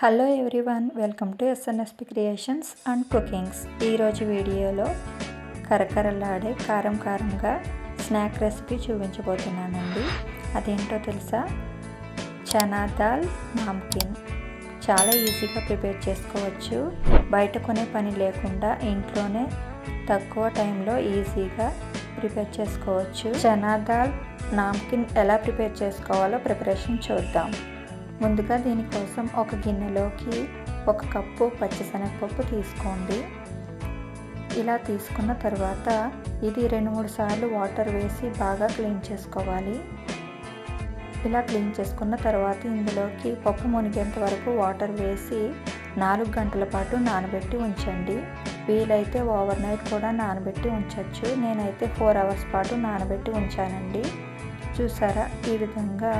Hello everyone, welcome to ఎస్ఎన్ఎస్పి creations and cookings. ఈరోజు వీడియోలో కరకరలాడే కారంగా స్నాక్ రెసిపీ చూపించబోతున్నానండి. అదేంటో తెలుసా? చనా దాల్ నామ్కిన్. చాలా ఈజీగా ప్రిపేర్ చేసుకోవచ్చు. బయట కొనే పని లేకుండా ఇంట్లోనే తక్కువ టైంలో ఈజీగా ప్రిపేర్ చేసుకోవచ్చు. చనా దాల్ నామ్కిన్ ఎలా ప్రిపేర్ చేసుకోవాలో ప్రిపరేషన్ చూద్దాం. ముందుగా దీనికోసం ఒక గిన్నెలోకి 1 కప్పు పచ్చిశనగపప్పు తీసుకోండి. ఇలా తీసుకున్న తర్వాత ఇది 2-3 సార్లు వాటర్ వేసి బాగా క్లీన్ చేసుకోవాలి. ఇలా క్లీన్ చేసుకున్న తర్వాత ఇందులోకి పప్పు మునిగేంత వరకు వాటర్ వేసి 4 గంటల పాటు నానబెట్టి ఉంచండి. వీలైతే ఓవర్ నైట్ కూడా నానబెట్టి ఉంచవచ్చు. నేనైతే 4 అవర్స్ పాటు నానబెట్టి ఉంచానండి. చూసారా, ఈ విధంగా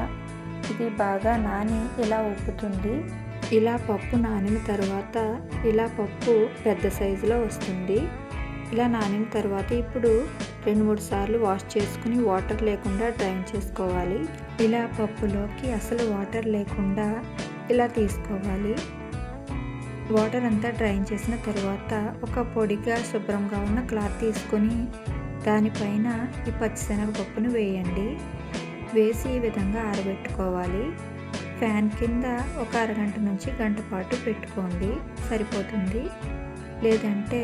ఇది బాగా నాని ఇలా ఉబ్బుతుంది. ఇలా పప్పు నానిన తర్వాత ఇలా పప్పు పెద్ద సైజులో వస్తుంది. ఇలా నానిన తర్వాత ఇప్పుడు 2-3 సార్లు వాష్ చేసుకుని వాటర్ లేకుండా డ్రైన్ చేసుకోవాలి. ఇలా పప్పులోకి అసలు వాటర్ లేకుండా ఇలా తీసుకోవాలి. వాటర్ అంతా డ్రైన్ చేసిన తర్వాత ఒక పొడిగా శుభ్రంగా ఉన్న క్లాత్ తీసుకొని దానిపైన ఈ పచ్చిశనగపప్పును వేయండి. వేసి ఈ విధంగా ఆరబెట్టుకోవాలి. ఫ్యాన్ కింద ఒక అరగంట నుంచి గంట పాటు పెట్టుకోండి, సరిపోతుంది. లేదంటే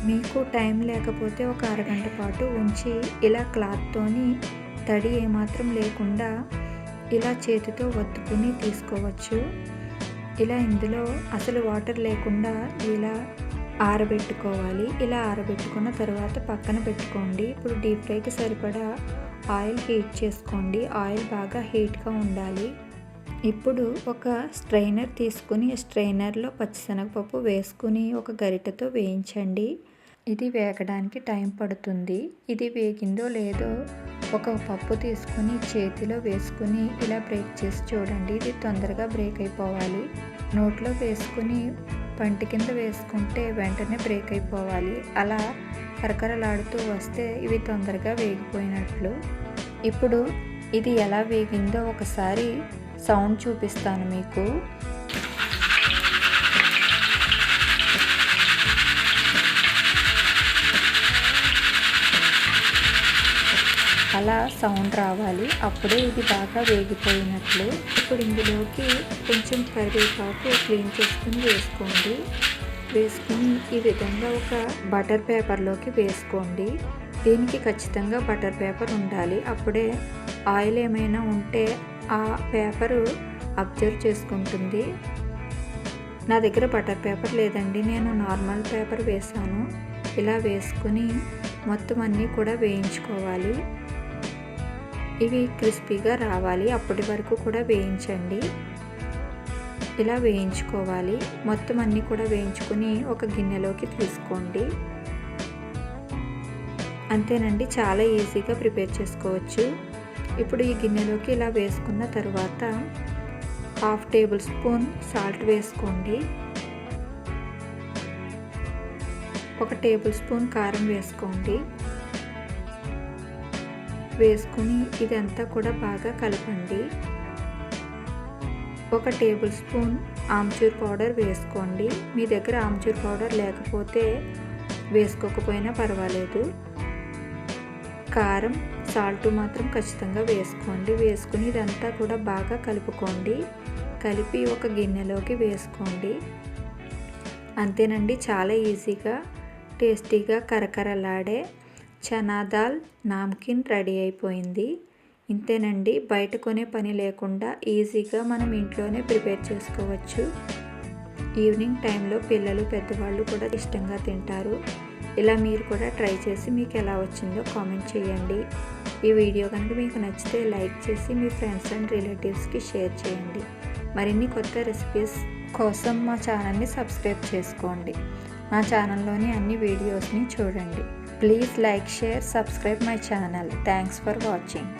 మీకు టైం లేకపోతే ఒక అరగంట పాటు ఉంచి ఇలా క్లాత్తోని తడి ఏమాత్రం లేకుండా ఇలా చేతితో ఒత్తుకుని తీసుకోవచ్చు. ఇలా ఇందులో అసలు వాటర్ లేకుండా ఇలా ఆరబెట్టుకోవాలి. ఇలా ఆరబెట్టుకున్న తర్వాత పక్కన పెట్టుకోండి. ఇప్పుడు డీప్ ఫ్రైకి సరిపడా ఆయిల్ హీట్ చేసుకోండి. ఆయిల్ బాగా హీట్గా ఉండాలి. ఇప్పుడు ఒక స్ట్రైనర్ తీసుకుని స్ట్రైనర్లో పచ్చిశనగపప్పు వేసుకుని ఒక గరిటెతో వేయించండి. ఇది వేగడానికి టైం పడుతుంది. ఇది వేగిందో లేదో ఒక పప్పు తీసుకుని చేతిలో వేసుకుని ఇలా బ్రేక్ చేసి చూడండి. ఇది తొందరగా బ్రేక్ అయిపోవాలి. నోట్లో వేసుకుని పంటి కింద వేసుకుంటే వెంటనే బ్రేక్ అయిపోవాలి. అలా కరకరలాడుతూ వస్తే ఇవి తొందరగా వేగిపోయినట్లు. ఇప్పుడు ఇది ఎలా వేగిందో ఒకసారి సౌండ్ చూపిస్తాను మీకు. అలా సౌండ్ రావాలి, అప్పుడే ఇది బాగా వేగిపోయినట్లు. ఇప్పుడు ఇందులోకి కొంచెం కరివేపాకు క్లీన్ చేసుకుని వేసుకోండి. వేసుకుని ఈ విధంగా ఒక బటర్ పేపర్లోకి వేసుకోండి. దీనికి ఖచ్చితంగా బటర్ పేపర్ ఉండాలి. అప్పుడే ఆయిల్ ఏమైనా ఉంటే ఆ పేపరు అబ్జర్వ్ చేసుకుంటుంది. నా దగ్గర బటర్ పేపర్ లేదండి, నేను నార్మల్ పేపర్ వేసాను. ఇలా వేసుకుని మొత్తం అన్నీ కూడా వేయించుకోవాలి. ఇవి క్రిస్పీగా రావాలి, అప్పటి వరకు కూడా వేయించండి. ఇలా వేయించుకోవాలి. మొత్తం అన్నీ కూడా వేయించుకుని ఒక గిన్నెలోకి తీసుకోండి. అంతేనండి, చాలా ఈజీగా ప్రిపేర్ చేసుకోవచ్చు. ఇప్పుడు ఈ గిన్నెలోకి ఇలా వేసుకున్న తర్వాత 1/2 టేబుల్ స్పూన్ సాల్ట్ వేసుకోండి. 1 టేబుల్ స్పూన్ కారం వేసుకోండి. వేసుకుని ఇదంతా కూడా బాగా కలపండి. 1 టేబుల్ స్పూన్ ఆమ్చూర్ పౌడర్ వేసుకోండి. మీ దగ్గర ఆమ్చూర్ పౌడర్ లేకపోతే వేసుకోకపోయినా పర్వాలేదు. కారం, సాల్ట్ మాత్రం ఖచ్చితంగా వేసుకోండి. వేసుకుని ఇదంతా కూడా బాగా కలుపుకోండి. కలిపి ఒక గిన్నెలోకి వేసుకోండి. అంతేనండి, చాలా ఈజీగా టేస్టీగా కరకరలాడే చనా దాల్ నామ్కిన్ రెడీ అయిపోయింది. ఇంతేనండి, బయట కొనే పని లేకుండా ఈజీగా మనం ఇంట్లోనే ప్రిపేర్ చేసుకోవచ్చు. ఈవినింగ్ టైంలో పిల్లలు పెద్దవాళ్ళు కూడా ఇష్టంగా తింటారు. ఇలా మీరు కూడా ట్రై చేసి మీకు ఎలా వచ్చిందో కామెంట్ చేయండి. ఈ వీడియో కనుక మీకు నచ్చితే లైక్ చేసి మీ ఫ్రెండ్స్ అండ్ రిలేటివ్స్కి షేర్ చేయండి. మరిన్ని కొత్త రెసిపీస్ కోసం మా ఛానల్ని సబ్స్క్రైబ్ చేసుకోండి. నా ఛానల్లోని అన్ని వీడియోస్ని చూడండి. Please like, share, subscribe my channel. Thanks for watching.